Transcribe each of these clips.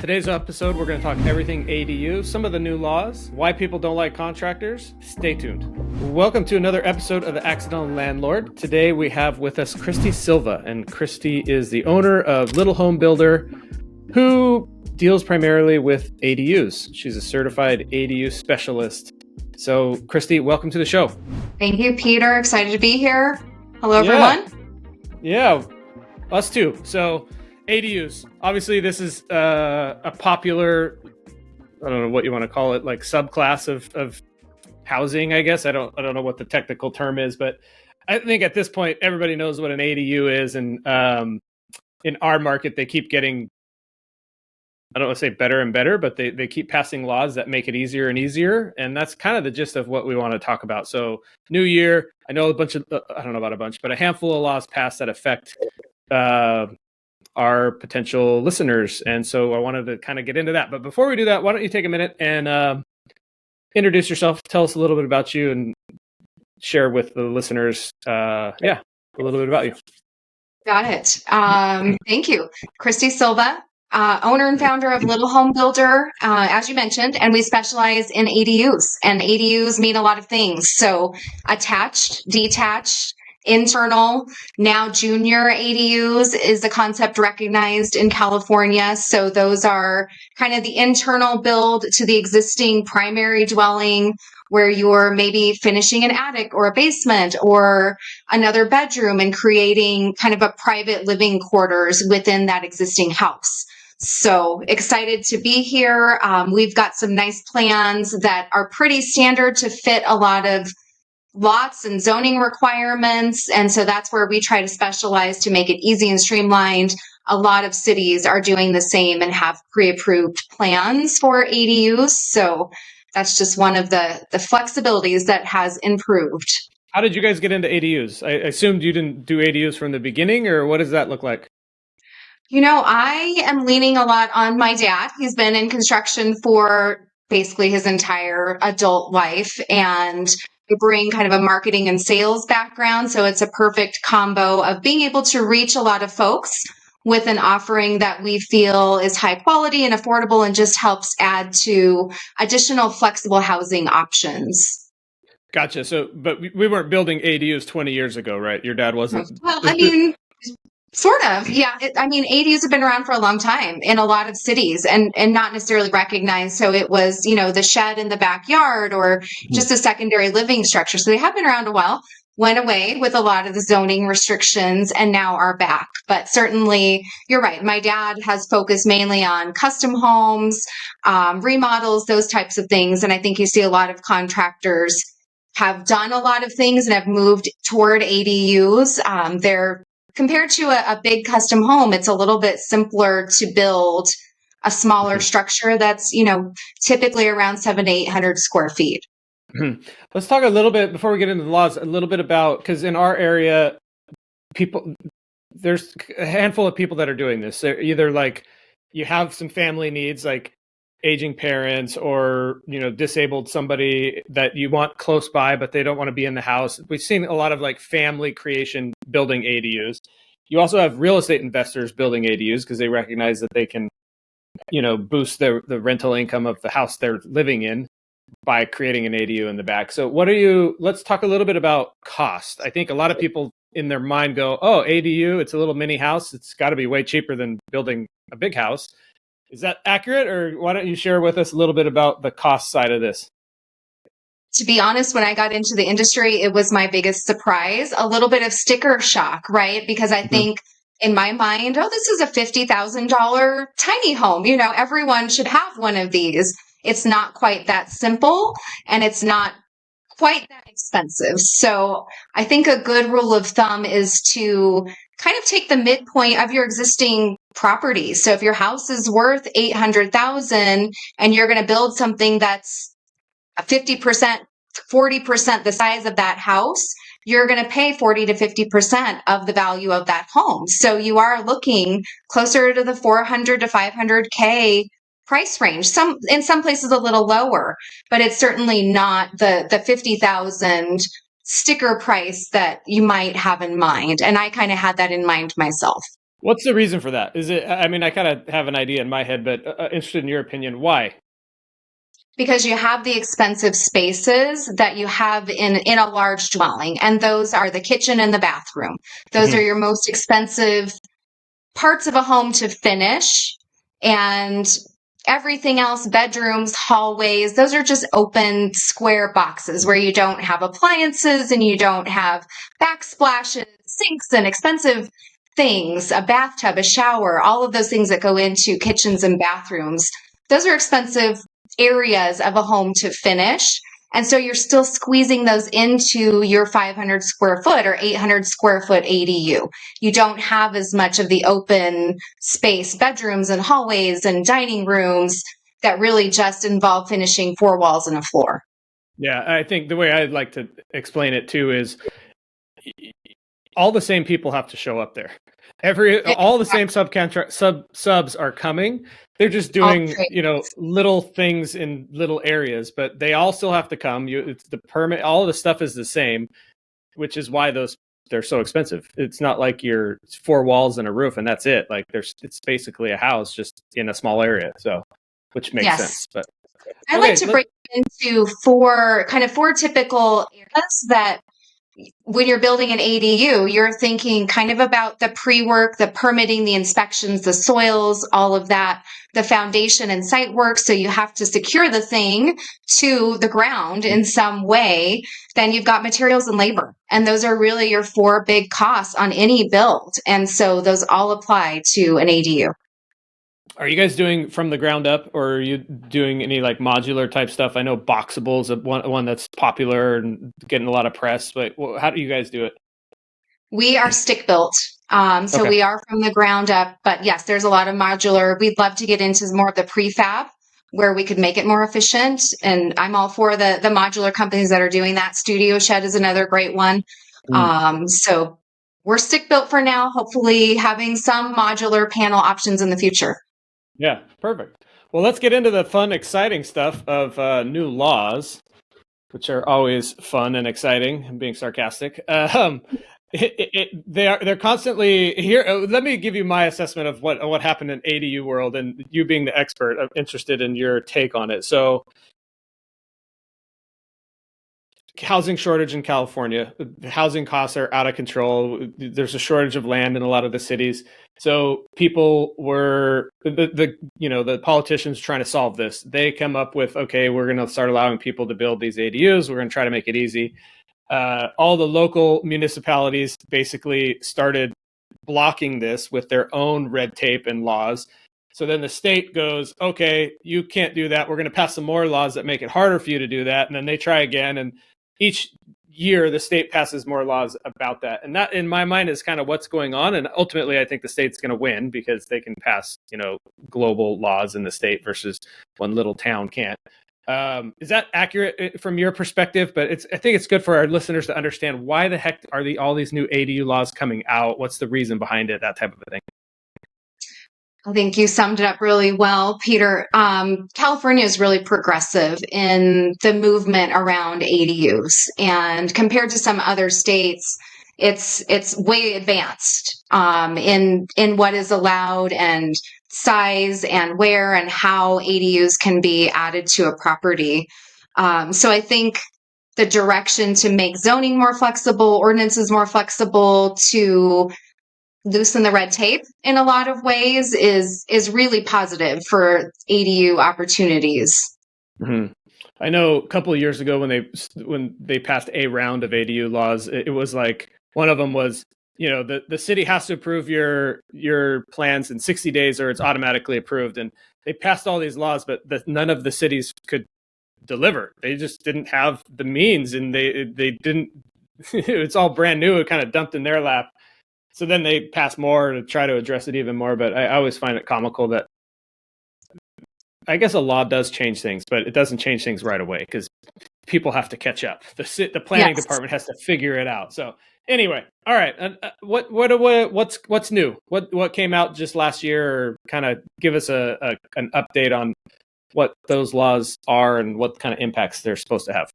Today's episode, we're going to talk everything ADU, some of the new laws, why people don't like contractors. Stay tuned. Welcome to another episode of The Accidental Landlord. Today we have with us Christy Silva, and Christy is the owner of Little Home Builder, who deals primarily with ADUs. She's a certified ADU specialist. So, Christy, welcome to the show. Thank you, Peter. Excited to be here. Hello, everyone. Yeah, us too. So, ADUs. Obviously, this is a popular, I don't know what you want to call it, like subclass of housing, I guess. I don't know what the technical term is, but I think at this point, everybody knows what an ADU is. And in our market, they keep getting, I don't want to say better and better, but they keep passing laws that make it easier and easier. And that's kind of the gist of what we want to talk about. So new year, I know I don't know about a bunch, but a handful of laws passed that affect our potential listeners. And so I wanted to kind of get into that. But before we do that, why don't you take a minute and introduce yourself, tell us a little bit about you, and share with the listeners, a little bit about you. Got it. Thank you. Christy Silva, owner and founder of Little Home Builder, as you mentioned, and we specialize in ADUs. And ADUs mean a lot of things. So attached, detached, internal, now junior ADUs is a concept recognized in California. So those are kind of the internal build to the existing primary dwelling, where you're maybe finishing an attic or a basement or another bedroom and creating kind of a private living quarters within that existing house. So excited to be here. We've got some nice plans that are pretty standard to fit a lot of lots and zoning requirements. And so that's where we try to specialize to make it easy and streamlined. A lot of cities are doing the same and have pre-approved plans for ADUs. So that's just one of the flexibilities that has improved. How did you guys get into ADUs? I assumed you didn't do ADUs from the beginning, or what does that look like? You know, I am leaning a lot on my dad. He's been in construction for basically his entire adult life, and I bring kind of a marketing and sales background. So it's a perfect combo of being able to reach a lot of folks with an offering that we feel is high quality and affordable and just helps add to additional flexible housing options. Gotcha. So, but we weren't building ADUs 20 years ago, right? Your dad wasn't. Well, I mean, sort of. Yeah. ADUs have been around for a long time in a lot of cities and not necessarily recognized. So it was, the shed in the backyard or just a secondary living structure. So they have been around a while, went away with a lot of the zoning restrictions and now are back. But certainly you're right. My dad has focused mainly on custom homes, remodels, those types of things. And I think you see a lot of contractors have done a lot of things and have moved toward ADUs. They're compared to a big custom home, it's a little bit simpler to build a smaller structure that's, typically around 700 to 800 square feet. Let's talk a little bit, before we get into the laws, a little bit about, because in our area, there's a handful of people that are doing this. They're either like, you have some family needs, like aging parents or, disabled somebody that you want close by, but they don't want to be in the house. We've seen a lot of like family creation building ADUs. You also have real estate investors building ADUs because they recognize that they can, boost the rental income of the house they're living in by creating an ADU in the back. So let's talk a little bit about cost. I think a lot of people in their mind go, oh, ADU, it's a little mini house. It's got to be way cheaper than building a big house. Is that accurate? Or why don't you share with us a little bit about the cost side of this? To be honest, when I got into the industry, it was my biggest surprise, a little bit of sticker shock, right? Because I think in my mind, this is a $50,000 tiny home. Everyone should have one of these. It's not quite that simple and it's not quite that expensive. So I think a good rule of thumb is to kind of take the midpoint of your existing property. So if your house is worth $800,000 and you're going to build something that's 50%, 40% the size of that house, you're going to pay 40 to 50% of the value of that home. So you are looking closer to the 400 to 500K price range. In some places a little lower, but it's certainly not the 50,000 sticker price that you might have in mind. And I kind of had that in mind myself. What's the reason for that? Is it? I mean, I kind of have an idea in my head, but interested in your opinion. Why? Because you have the expensive spaces that you have in a large dwelling, and those are the kitchen and the bathroom. Those are Mhm. your most expensive parts of a home to finish, and everything else, bedrooms, hallways, those are just open square boxes where you don't have appliances and you don't have backsplashes, sinks, and expensive things, a bathtub, a shower, all of those things that go into kitchens and bathrooms. Those are expensive areas of a home to finish. And so you're still squeezing those into your 500 square foot or 800 square foot ADU. You don't have as much of the open space, bedrooms and hallways and dining rooms that really just involve finishing four walls and a floor. Yeah, I think the way I'd like to explain it too is all the same people have to show up there. All the same subs are coming. They're just doing, little things in little areas, but they all still have to come. It's the permit, all of the stuff is the same, which is why they're so expensive. It's not like you're four walls and a roof and that's it. Like it's basically a house just in a small area. So, which makes sense. But I like to break it into four typical areas that when you're building an ADU, you're thinking kind of about the pre-work, the permitting, the inspections, the soils, all of that, the foundation and site work. So you have to secure the thing to the ground in some way. Then you've got materials and labor. And those are really your four big costs on any build. And so those all apply to an ADU. Are you guys doing from the ground up, or are you doing any like modular type stuff? I know Boxable is one that's popular and getting a lot of press, but how do you guys do it? We are stick built. So we are from the ground up, but yes, there's a lot of modular. We'd love to get into more of the prefab where we could make it more efficient. And I'm all for the modular companies that are doing that. Studio Shed is another great one. So we're stick built for now, hopefully having some modular panel options in the future. Yeah, perfect. Well, let's get into the fun, exciting stuff of new laws, which are always fun and exciting. I'm being sarcastic. They're constantly here. Let me give you my assessment of what happened in ADU world, and you being the expert, I'm interested in your take on it. So, housing shortage in California. Housing costs are out of control. There's a shortage of land in a lot of the cities. So people were the politicians trying to solve this. They come up with, okay, we're going to start allowing people to build these ADUs. We're going to try to make it easy. All the local municipalities basically started blocking this with their own red tape and laws. So then the state goes, okay, you can't do that. We're going to pass some more laws that make it harder for you to do that. And then they try again. And each year the state passes more laws about that. And that in my mind is kind of what's going on. And ultimately I think the state's going to win because they can pass, global laws in the state versus one little town can't. Is that accurate from your perspective? But I think it's good for our listeners to understand why the heck are all these new ADU laws coming out? What's the reason behind it? That type of a thing. I think you summed it up really well, Peter. California is really progressive in the movement around ADUs, and compared to some other states, it's way advanced in what is allowed and size and where and how ADUs can be added to a property. So I think the direction to make zoning more flexible, ordinances more flexible, to loosen the red tape in a lot of ways is really positive for ADU opportunities. Mm-hmm. I know a couple of years ago when they passed a round of ADU laws, it was like one of them was, the city has to approve your plans in 60 days or it's automatically approved. And they passed all these laws, but none of the cities could deliver. They just didn't have the means, and they didn't. It's all brand new. It kind of dumped in their lap. So then they pass more to try to address it even more. But I always find it comical that I guess a law does change things, but it doesn't change things right away because people have to catch up. The planning department has to figure it out. So anyway, all right. What's new? What came out just last year? Or kind of give us an update on what those laws are and what kind of impacts they're supposed to have.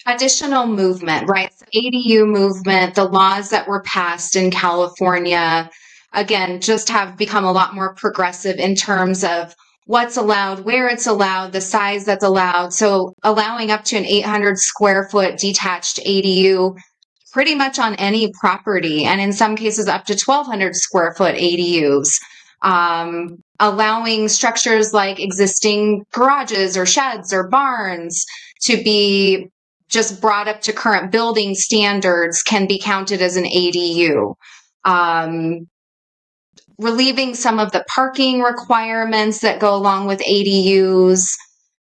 Additional movement, right? So ADU movement, the laws that were passed in California again, just have become a lot more progressive in terms of what's allowed, where it's allowed, the size that's allowed. So allowing up to an 800 square foot detached ADU pretty much on any property, and in some cases up to 1,200 square foot ADUs. Allowing structures like existing garages or sheds or barns to be just brought up to current building standards can be counted as an ADU. Relieving some of the parking requirements that go along with ADUs,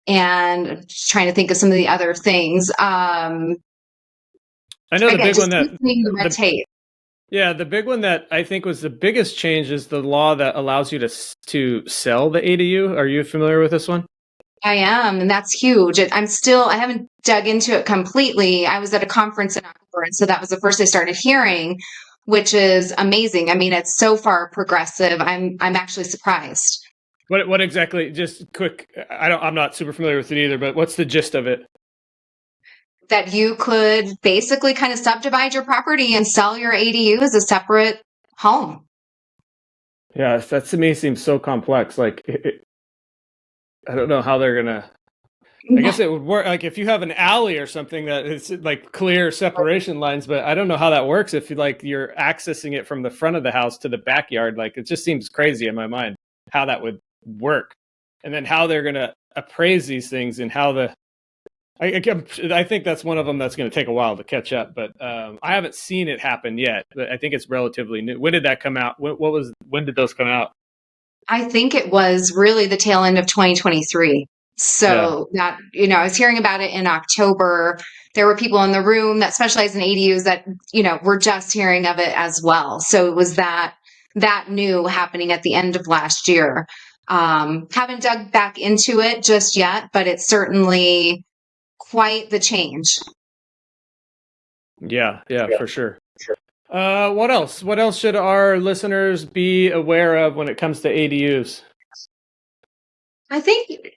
and just trying to think of some of the other things. I know the big one that the red tape. Yeah, the big one that I think was the biggest change is the law that allows you to sell the ADU. Are you familiar with this one? I am, and that's huge. I haven't dug into it completely. I was at a conference in October, and so that was the first I started hearing, which is amazing. I mean, it's so far progressive. I'm actually surprised. What exactly? Just quick. I'm not super familiar with it either, but what's the gist of it? That you could basically kind of subdivide your property and sell your ADU as a separate home. Yeah, that to me seems so complex. Like, I don't know how they're gonna. I guess it would work. Like if you have an alley or something that is like clear separation lines, but I don't know how that works if you're accessing it from the front of the house to the backyard. Like it just seems crazy in my mind how that would work, and then how they're gonna appraise these things and how I think that's one of them that's going to take a while to catch up, but I haven't seen it happen yet. But I think it's relatively new. When did that come out? When did those come out? I think it was really the tail end of 2023. So that, I was hearing about it in October. There were people in the room that specialize in ADUs that, were just hearing of it as well. So it was that new happening at the end of last year. Haven't dug back into it just yet, but it's certainly quite the change. Yeah, for sure. What else? What else should our listeners be aware of when it comes to ADUs? I think,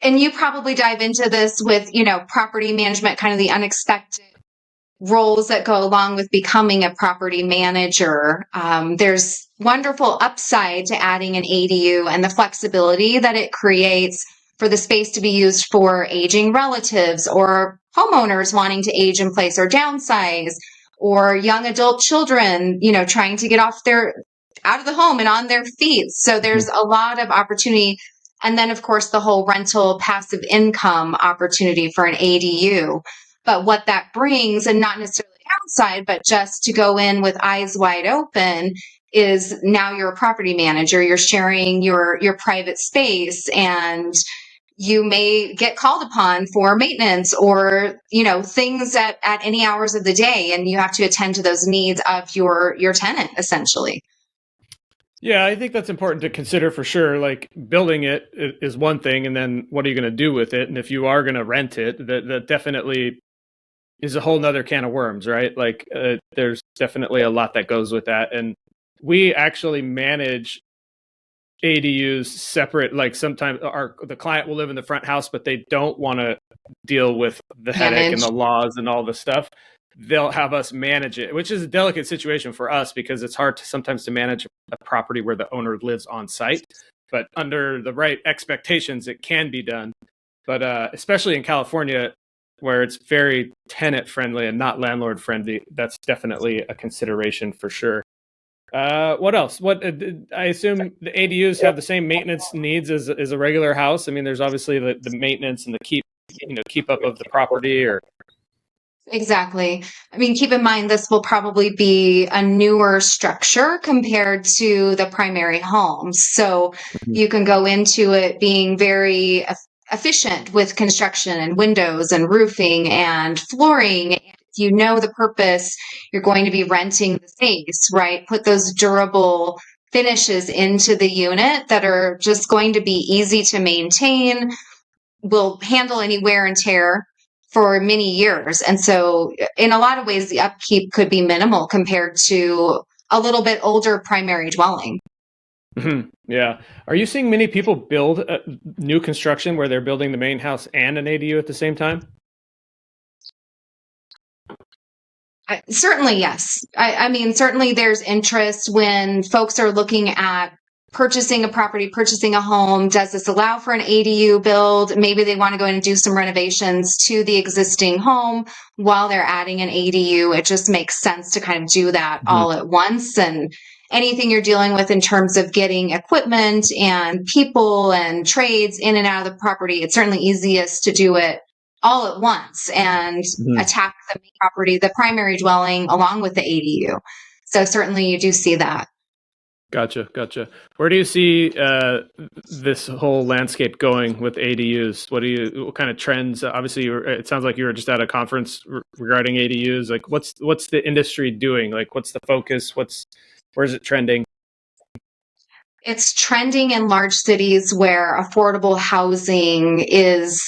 and you probably dive into this with, property management, kind of the unexpected roles that go along with becoming a property manager. There's wonderful upside to adding an ADU and the flexibility that it creates for the space to be used for aging relatives or homeowners wanting to age in place or downsize, or young adult children, trying to get out of the home and on their feet. So there's a lot of opportunity. And then, of course, the whole rental passive income opportunity for an ADU. But what that brings, and not necessarily outside, but just to go in with eyes wide open, is now you're a property manager. You're sharing your private space, and you may get called upon for maintenance or, things at any hours of the day, and you have to attend to those needs of your tenant, essentially. Yeah, I think that's important to consider for sure. Like building it is one thing, and then what are you going to do with it? And if you are going to rent it, that definitely is a whole nother can of worms, right? Like there's definitely a lot that goes with that. And we actually manage ADUs separate. Like sometimes the client will live in the front house, but they don't want to deal with the headache and the laws and all the stuff. They'll have us manage it, which is a delicate situation for us because it's hard sometimes to manage a property where the owner lives on site. But under the right expectations, it can be done. But especially in California, where it's very tenant friendly and not landlord friendly, that's definitely a consideration for sure. What else? I assume the ADUs have the same maintenance needs as a regular house. I mean, there's obviously the maintenance and the keep up of the property or. Exactly. I mean, keep in mind, this will probably be a newer structure compared to the primary home. So you can go into it being very efficient with construction and windows and roofing and flooring. If you know the purpose, you're going to be renting the space, right? Put those durable finishes into the unit that are just going to be easy to maintain, will handle any wear and tear for many years. And so in a lot of ways, the upkeep could be minimal compared to a little bit older primary dwelling. Mm-hmm. Yeah. Are you seeing many people build new construction where they're building the main house and an ADU at the same time? Certainly, yes. I mean, certainly there's interest when folks are looking at purchasing a property, purchasing a home. Does this allow for an ADU build? Maybe they want to go in and do some renovations to the existing home while they're adding an ADU. It just makes sense to kind of do that all at once. And anything you're dealing with in terms of getting equipment and people and trades in and out of the property, it's certainly easiest to do it all at once and attack the main property, the primary dwelling, along with the ADU. So certainly you do see that. Gotcha. Where do you see this whole landscape going with ADUs? What kind of trends? Obviously, it sounds like you were just at a conference regarding ADUs. Like, what's the industry doing? Like, what's the focus? Where's it trending? It's trending in large cities where affordable housing is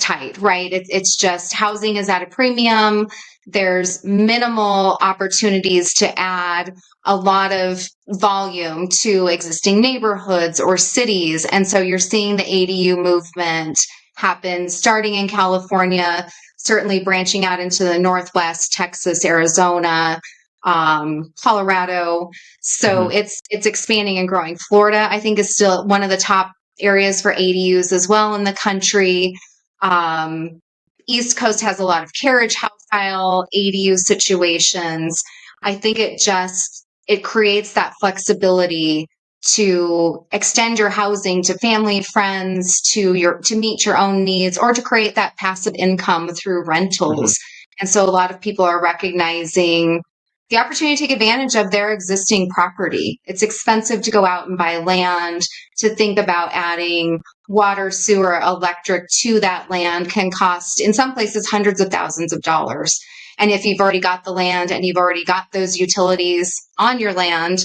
tight, right? It's just housing is at a premium. There's minimal opportunities to add a lot of volume to existing neighborhoods or cities. And so you're seeing the ADU movement happen starting in California, certainly branching out into the Northwest, Texas, Arizona, Colorado. So it's expanding and growing. Florida, I think, is still one of the top areas for ADUs as well in the country. East Coast has a lot of carriage house style ADU situations. I think it creates that flexibility to extend your housing to family, friends, to meet your own needs, or to create that passive income through rentals. And so a lot of people are recognizing the opportunity to take advantage of their existing property. It's expensive to go out and buy land. To think about adding water, sewer, electric to that land can cost, in some places, hundreds of thousands of dollars. And if you've already got the land and you've already got those utilities on your land,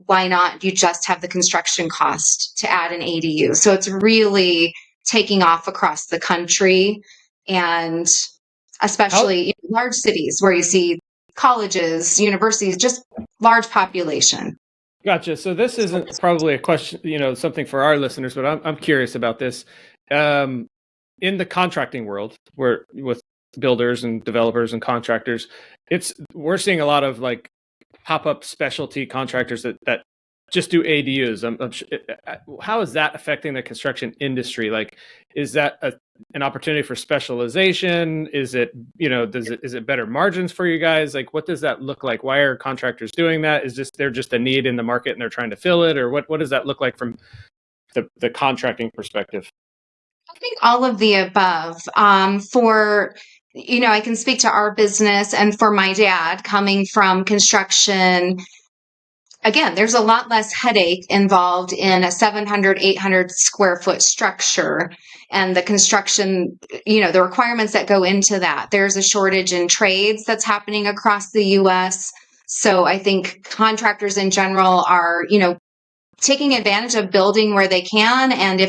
why not you just have the construction cost to add an ADU? So it's really taking off across the country, and especially in large cities where you see colleges, universities, just large population. Gotcha. So this isn't probably a question, something for our listeners, but I'm curious about this. In the contracting world, where with builders and developers and contractors, we're seeing a lot of like pop-up specialty contractors that just do ADUs. How is that affecting the construction industry? Like, is that an opportunity for specialization? Is it, is it better margins for you guys? Like, what does that look like? Why are contractors doing that? Is there just a need in the market and they're trying to fill it? Or what does that look like from the contracting perspective? I think all of the above. I can speak to our business, and for my dad coming from construction, again, there's a lot less headache involved in a 700, 800 square foot structure and the construction, the requirements that go into that. There's a shortage in trades that's happening across the US. So I think contractors in general are, taking advantage of building where they can. And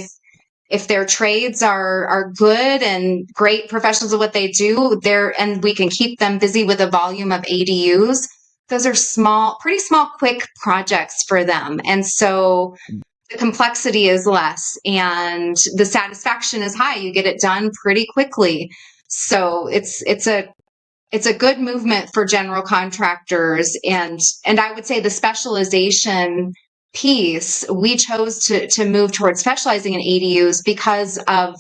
if their trades are good and great professionals of what they do, and we can keep them busy with a volume of ADUs, those are pretty small, quick projects for them. And so the complexity is less and the satisfaction is high. You get it done pretty quickly. So it's a good movement for general contractors. And I would say the specialization piece, we chose to move towards specializing in ADUs because of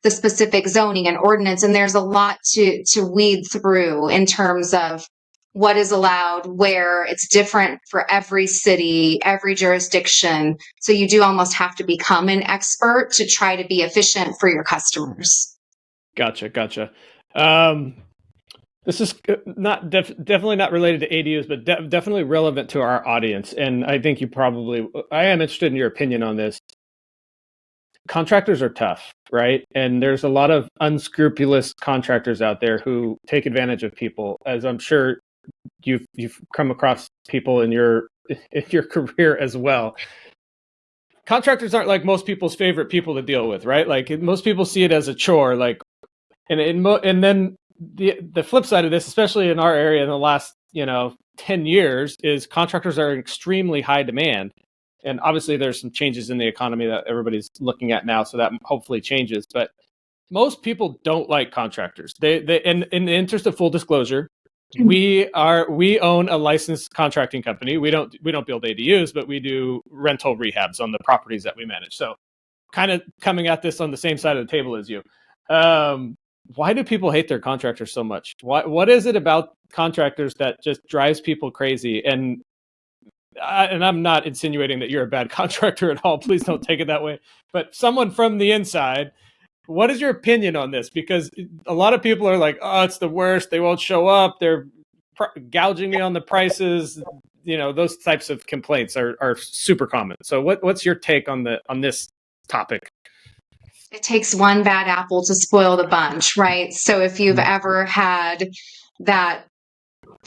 the specific zoning and ordinance. And there's a lot to weed through in terms of what is allowed, where it's different for every city, every jurisdiction. So you do almost have to become an expert to try to be efficient for your customers. Gotcha. This is definitely not related to ADUs, but definitely relevant to our audience. And I think I am interested in your opinion on this. Contractors are tough, right? And there's a lot of unscrupulous contractors out there who take advantage of people, as I'm sure you've come across people in your career as well. Contractors aren't like most people's favorite people to deal with, right? Like most people see it as a chore, like, and then the flip side of this, especially in our area in the last 10 years, is contractors are in extremely high demand. And obviously there's some changes in the economy that everybody's looking at now, so that hopefully changes. But most people don't like contractors. They in the interest of full disclosure, we own a licensed contracting company. We don't build ADUs, but we do rental rehabs on the properties that we manage. So kind of coming at this on the same side of the table as you. Why do people hate their contractors so much? What is it about contractors that just drives people crazy? And I'm not insinuating that you're a bad contractor at all. Please don't take it that way. But someone from the inside, what is your opinion on this? Because a lot of people are like, oh, it's the worst. They won't show up. They're gouging me on the prices. Those types of complaints are super common. So what's your take on this topic? It takes one bad apple to spoil the bunch, right? So if you've ever had that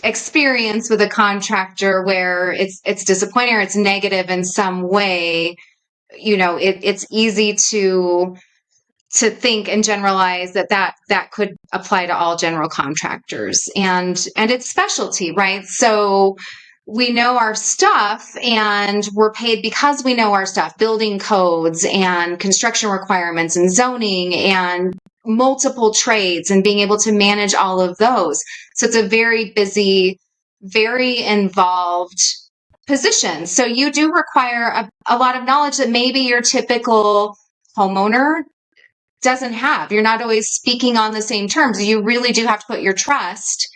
experience with a contractor where it's disappointing or it's negative in some way, it's easy to think and generalize that could apply to all general contractors, and it's specialty, right? So we know our stuff and we're paid because we know our stuff, building codes and construction requirements and zoning and multiple trades and being able to manage all of those. So it's a very busy, very involved position. So you do require a lot of knowledge that maybe your typical homeowner doesn't have. You're not always speaking on the same terms. You really do have to put your trust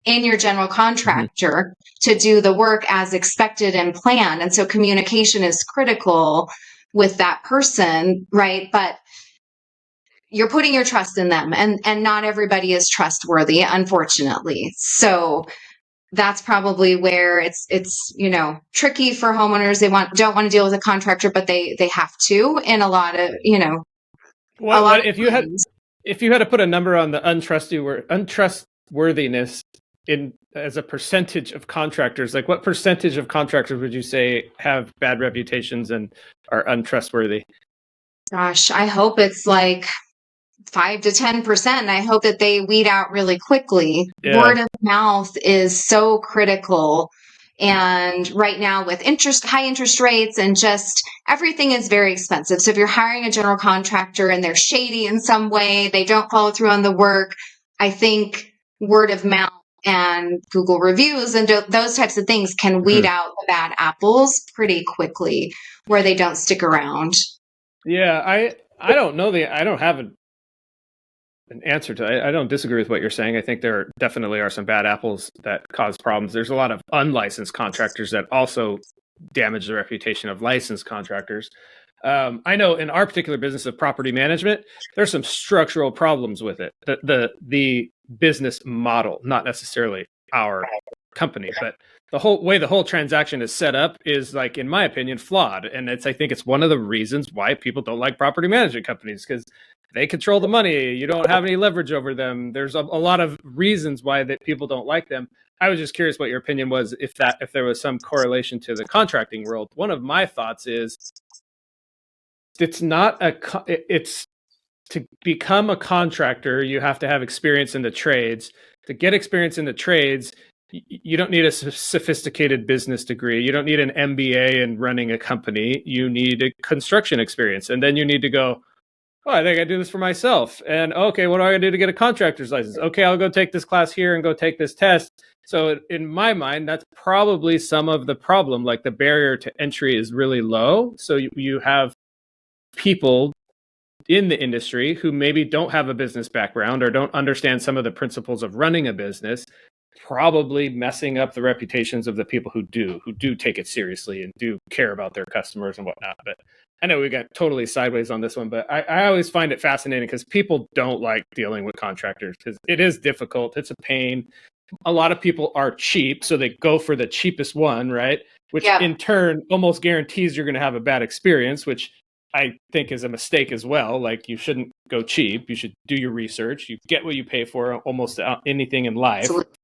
in your general contractor to do the work as expected and planned. And so communication is critical with that person, right? But you're putting your trust in them, and not everybody is trustworthy, unfortunately. So that's probably where it's tricky for homeowners. They don't want to deal with a contractor, but they have to in a lot of, if you had to put a number on the untrustworthiness as a percentage of contractors, like what percentage of contractors would you say have bad reputations and are untrustworthy? Gosh, I hope it's like 5 to 10%. I hope that they weed out really quickly. Yeah. Word of mouth is so critical. And right now with high interest rates and just everything is very expensive. So if you're hiring a general contractor and they're shady in some way, they don't follow through on the work, I think word of mouth and Google reviews and those types of things can weed out the bad apples pretty quickly where they don't stick around. Yeah, I don't know I don't have an answer to that. I don't disagree with what you're saying. I think there definitely are some bad apples that cause problems. There's a lot of unlicensed contractors that also damage the reputation of licensed contractors. I know in our particular business of property management, there's some structural problems with it. The business model, not necessarily our company, but the whole transaction is set up is, like, in my opinion, flawed. And I think it's one of the reasons why people don't like property management companies, because they control the money. You don't have any leverage over them. There's a lot of reasons why that people don't like them. I was just curious what your opinion was, if there was some correlation to the contracting world. One of my thoughts is it's to become a contractor, you have to have experience in the trades. To get experience in the trades, you don't need a sophisticated business degree. You don't need an MBA in running a company. You need a construction experience. And then you need to go, oh, I think I do this for myself. And okay, what do I do to get a contractor's license? Okay, I'll go take this class here and go take this test. So in my mind, that's probably some of the problem. Like, the barrier to entry is really low. So you have people in the industry who maybe don't have a business background or don't understand some of the principles of running a business, probably messing up the reputations of the people who do take it seriously and do care about their customers and whatnot. But I know we got totally sideways on this one, but I always find it fascinating because people don't like dealing with contractors because it is difficult. It's a pain. A lot of people are cheap, so they go for the cheapest one, right? Which in turn almost guarantees you're going to have a bad experience, which I think is a mistake as well. Like, you shouldn't go cheap. You should do your research. You get what you pay for almost anything in life. Absolutely.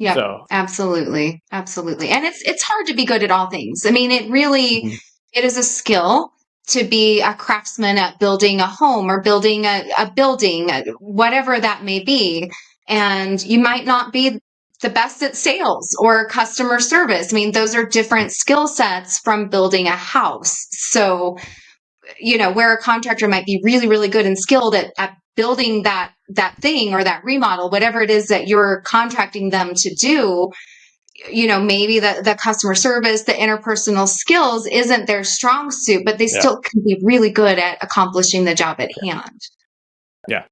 Yeah, so. Absolutely. Absolutely. And it's hard to be good at all things. I mean, it really, it is a skill to be a craftsman at building a home or building a building, whatever that may be. And you might not be the best at sales or customer service. I mean, those are different skill sets from building a house. So, where a contractor might be really, really good and skilled at building that thing or that remodel, whatever it is that you're contracting them to do, maybe the customer service, the interpersonal skills isn't their strong suit, but they still can be really good at accomplishing the job at hand. Yeah.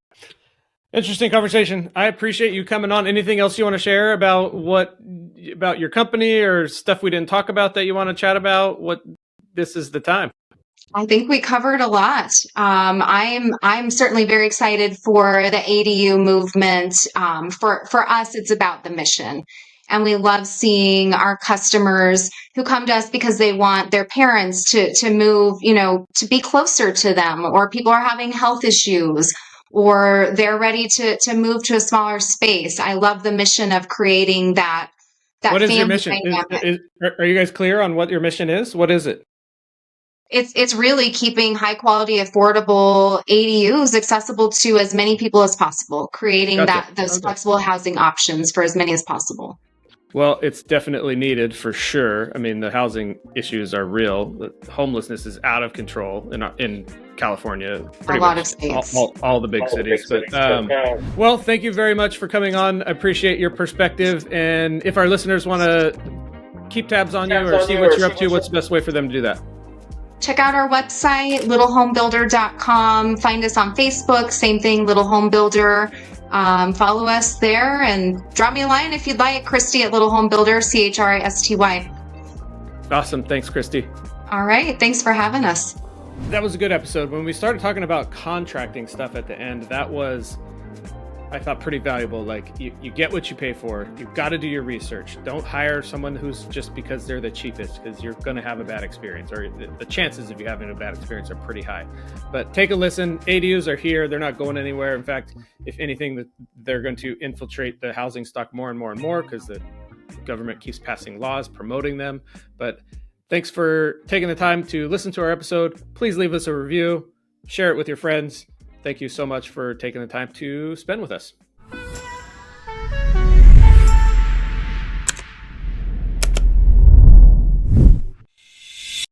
Interesting conversation. I appreciate you coming on. Anything else you want to share about your company or stuff we didn't talk about that you want to chat about? This is the time. I think we covered a lot. I'm certainly very excited for the ADU movement. For us, it's about the mission. And we love seeing our customers who come to us because they want their parents to move, to be closer to them, or people are having health issues, or they're ready to move to a smaller space. I love the mission of creating that what is family your mission? Are you guys clear on what your mission is? What is it? It's really keeping high quality, affordable ADUs accessible to as many people as possible, creating those flexible housing options for as many as possible. Well, it's definitely needed for sure. I mean, the housing issues are real. The homelessness is out of control in California. A lot of states. All the big cities. Well, thank you very much for coming on. I appreciate your perspective. And if our listeners want to keep tabs on you or see what you're up to, what's the best way for them to do that? Check out our website, littlehomebuilder.com. Find us on Facebook, same thing, Little Home Builder. Follow us there and drop me a line if you'd like. Christy at Little Home Builder, CHRISTY. Awesome. Thanks, Christy. All right. Thanks for having us. That was a good episode. When we started talking about contracting stuff at the end, that was, I thought, pretty valuable. Like, you get what you pay for. You've got to do your research. Don't hire someone who's just because they're the cheapest, because you're going to have a bad experience, or the chances of you having a bad experience are pretty high. But take a listen. ADUs are here. They're not going anywhere. In fact, if anything, they're going to infiltrate the housing stock more and more and more because the government keeps passing laws promoting them. But thanks for taking the time to listen to our episode. Please leave us a review. Share it with your friends. Thank you so much for taking the time to spend with us.